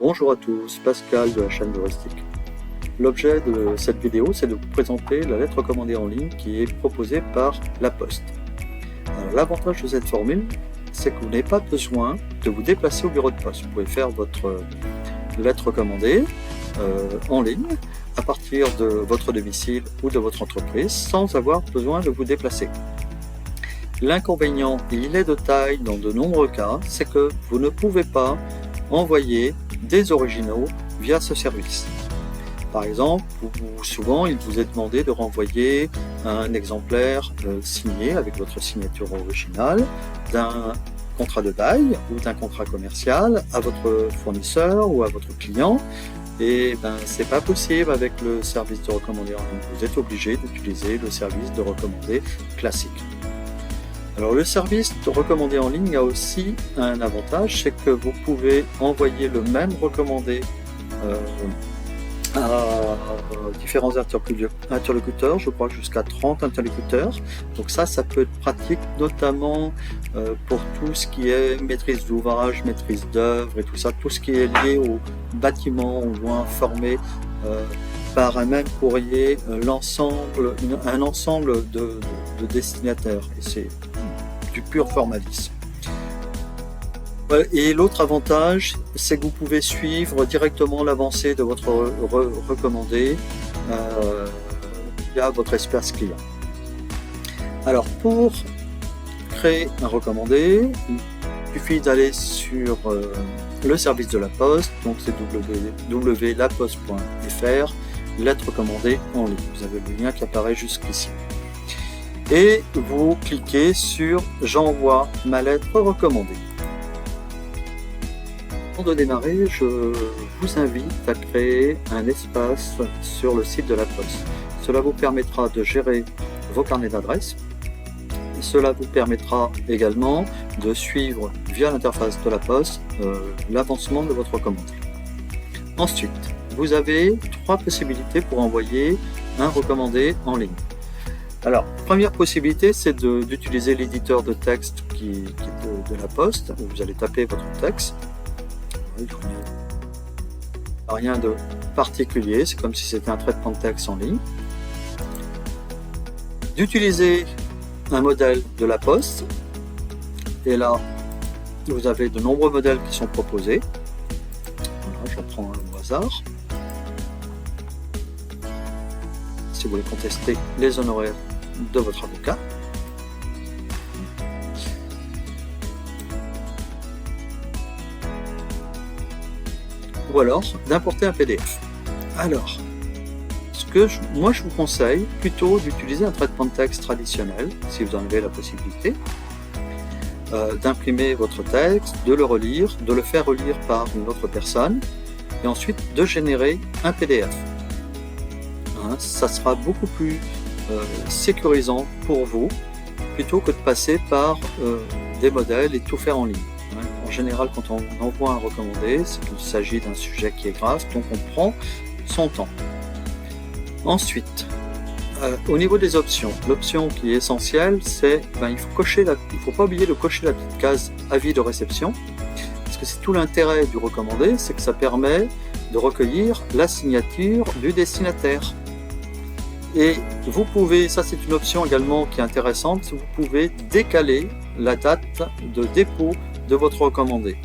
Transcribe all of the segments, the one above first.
Bonjour à tous, Pascal de la chaîne Heuristique. L'objet de cette vidéo, c'est de vous présenter la lettre recommandée en ligne qui est proposée par La Poste. L'avantage de cette formule, c'est que vous n'avez pas besoin de vous déplacer au bureau de poste. Vous pouvez faire votre lettre recommandée en ligne à partir de votre domicile ou de votre entreprise sans avoir besoin de vous déplacer. L'inconvénient, et il est de taille dans de nombreux cas, c'est que vous ne pouvez pas envoyer des originaux via ce service. Par exemple, souvent il vous est demandé de renvoyer un exemplaire signé avec votre signature originale d'un contrat de bail ou d'un contrat commercial à votre fournisseur ou à votre client. Et c'est pas possible avec le service de recommandé en ligne. Vous êtes obligé d'utiliser le service de recommandé classique. Alors le service de recommandé en ligne a aussi un avantage, c'est que vous pouvez envoyer le même recommandé à différents interlocuteurs, je crois jusqu'à 30 interlocuteurs. Donc ça peut être pratique, notamment pour tout ce qui est maîtrise d'ouvrage, maîtrise d'œuvre et tout ça, tout ce qui est lié au bâtiment ou informer par un même courrier un ensemble de destinataires. Et c'est du pur formalisme. Et l'autre avantage, c'est que vous pouvez suivre directement l'avancée de votre recommandé via votre espace client. Alors pour créer un recommandé, il suffit d'aller sur le service de la Poste, donc c'est www.laposte.fr, lettre recommandée en ligne. Vous avez le lien qui apparaît jusqu'ici. Et vous cliquez sur « J'envoie ma lettre recommandée ». Avant de démarrer, je vous invite à créer un espace sur le site de la Poste. Cela vous permettra de gérer vos carnets d'adresses. Cela vous permettra également de suivre via l'interface de la Poste l'avancement de votre recommandé. Ensuite, vous avez 3 possibilités pour envoyer un recommandé en ligne. Alors, première possibilité, c'est d'utiliser l'éditeur de texte qui est de la Poste. Vous allez taper votre texte. Rien de particulier, c'est comme si c'était un traitement de texte en ligne. D'utiliser un modèle de la Poste. Et là, vous avez de nombreux modèles qui sont proposés. Voilà, j'en prends un au hasard. Si vous voulez contester les honoraires de votre avocat. Ou alors d'importer un PDF. Alors, moi je vous conseille plutôt d'utiliser un traitement de texte traditionnel, si vous en avez la possibilité, d'imprimer votre texte, de le relire, de le faire relire par une autre personne, et ensuite de générer un PDF. Ça sera beaucoup plus sécurisant pour vous, plutôt que de passer par des modèles et tout faire en ligne. En général, quand on envoie un recommandé, c'est qu'il s'agit d'un sujet qui est grave, donc on prend son temps. Ensuite, au niveau des options, l'option qui est essentielle, c'est il faut pas oublier de cocher la petite case avis de réception, parce que c'est tout l'intérêt du recommandé, c'est que ça permet de recueillir la signature du destinataire. Et vous pouvez, ça c'est une option également qui est intéressante, vous pouvez décaler la date de dépôt de votre recommandé.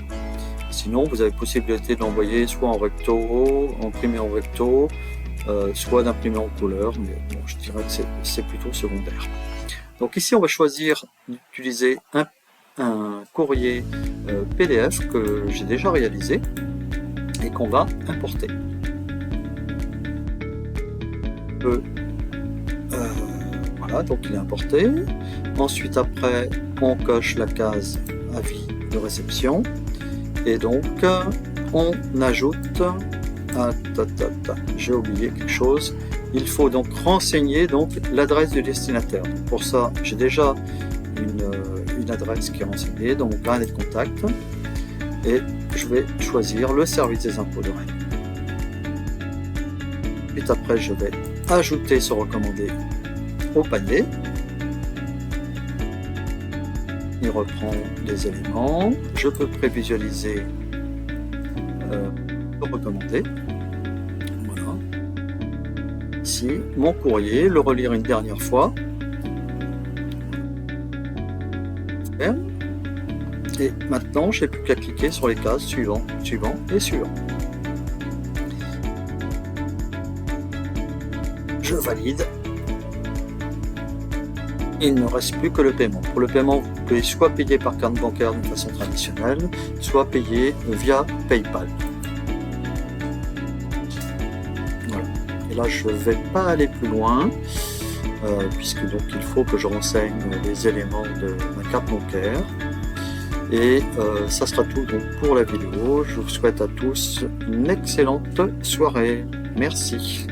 Sinon, vous avez possibilité d'envoyer soit en recto, imprimé en recto, soit d'imprimer en couleur, mais bon, je dirais que c'est plutôt secondaire. Donc ici, on va choisir d'utiliser un courrier PDF que j'ai déjà réalisé et qu'on va importer. Voilà, donc il est importé. Ensuite, après, on coche la case avis de réception et donc on ajoute j'ai oublié quelque chose, il faut donc renseigner l'adresse du destinataire. Pour ça, j'ai déjà une adresse qui est renseignée, donc mon carnet de contact, et je vais choisir le service des impôts de Rennes. Et après, je vais ajouter ce recommandé au panier. Il reprend les éléments. Je peux prévisualiser recommander. Voilà. Ici, mon courrier, le relire une dernière fois. Et maintenant, j'ai plus qu'à cliquer sur les cases suivant, suivant et suivant. Je valide. Il ne reste plus que le paiement. Pour le paiement, vous pouvez soit payer par carte bancaire de façon traditionnelle, soit payer via PayPal. Voilà. Et là, je ne vais pas aller plus loin, puisque donc il faut que je renseigne les éléments de ma carte bancaire. Et ça sera tout donc pour la vidéo. Je vous souhaite à tous une excellente soirée. Merci.